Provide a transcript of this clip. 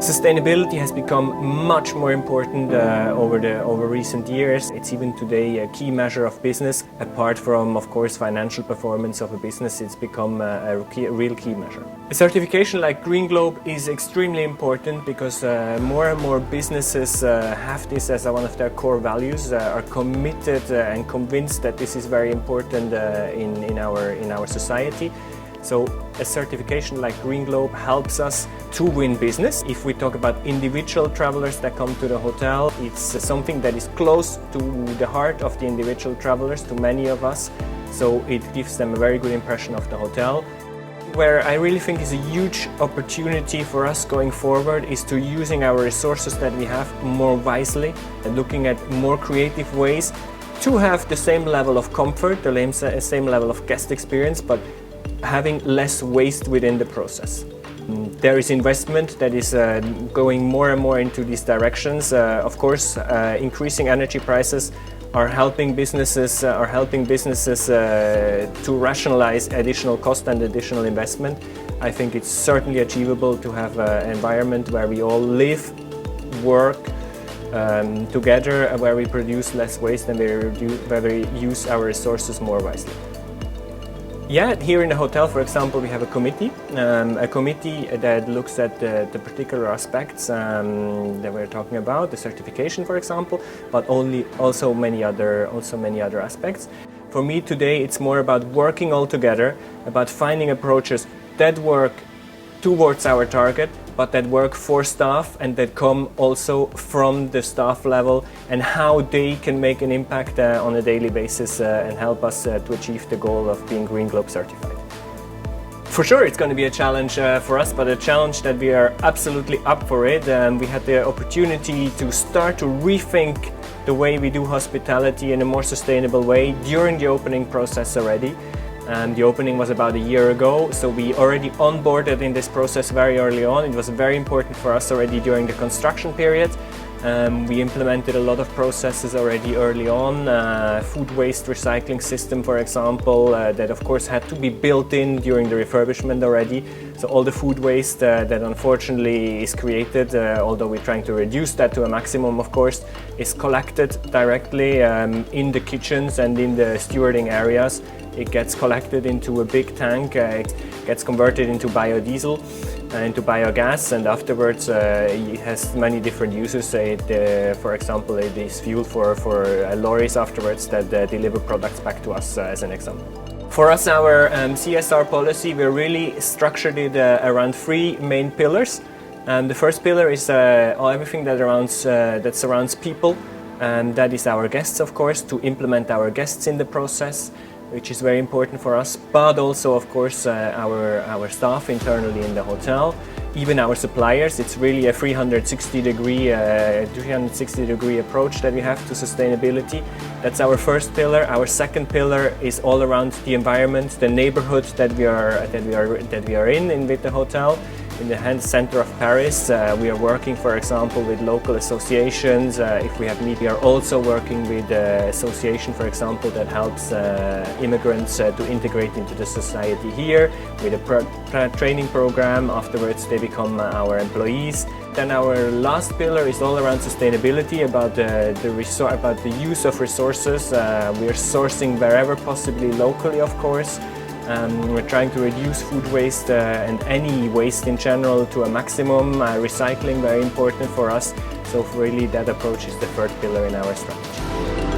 Sustainability has become much more important over recent years. It's even today a key measure of business. Apart from, of course, financial performance of a business, it's become a real key measure. A certification like Green Globe is extremely important because more and more businesses have this as one of their core values, are committed and convinced that this is very important in our society. So a certification like Green Globe helps us to win business. If we talk about individual travelers that come to the hotel, it's something that is close to the heart of the individual travelers, to many of us. So it gives them a very good impression of the hotel. Where I really think is a huge opportunity for us going forward is to using our resources that we have more wisely and looking at more creative ways to have the same level of comfort, the same level of guest experience, but having less waste within the process. There is investment that is going more and more into these directions. Of course, increasing energy prices are helping businesses to rationalize additional cost and additional investment. I think it's certainly achievable to have an environment where we all live, work together, where we produce less waste and where we use our resources more wisely. Yeah, here in the hotel, for example, we have a committee that looks at the particular aspects that we're talking about, the certification, for example, but also many other aspects. For me today, it's more about working all together, about finding approaches that work towards our target, but that work for staff and that come also from the staff level, and how they can make an impact on a daily basis and help us to achieve the goal of being Green Globe certified. For sure it's going to be a challenge for us, but a challenge that we are absolutely up for it. We had the opportunity to start to rethink the way we do hospitality in a more sustainable way during the opening process already. The opening was about a year ago, so we already onboarded in this process very early on. It was very important for us already during the construction period. We implemented a lot of processes already early on, food waste recycling system, for example, that of course had to be built in during the refurbishment already. So all the food waste that unfortunately is created, although we're trying to reduce that to a maximum, of course, is collected directly in the kitchens and in the stewarding areas. It gets collected into a big tank, it gets converted into biodiesel, into biogas, and afterwards it has many different uses. For example, it is fuel for lorries afterwards that deliver products back to us, as an example. For us, our CSR policy, we really structured it around three main pillars. The first pillar is everything that surrounds people, and that is our guests, of course, to implement our guests in the process, which is very important for us, but also, of course, our staff internally in the hotel, even our suppliers. It's really a 360-degree approach that we have to sustainability. That's our first pillar. Our second pillar is all around the environment, the neighborhood that we are in with the hotel. In the center of Paris, we are working, for example, with local associations. If we have need, we are also working with an association, for example, that helps immigrants to integrate into the society here, with a training program. Afterwards, they become our employees. Then our last pillar is all around sustainability, about the use of resources. We are sourcing wherever possibly locally, of course. We're trying to reduce food waste and any waste in general to a maximum. Recycling, very important for us. So really that approach is the third pillar in our strategy.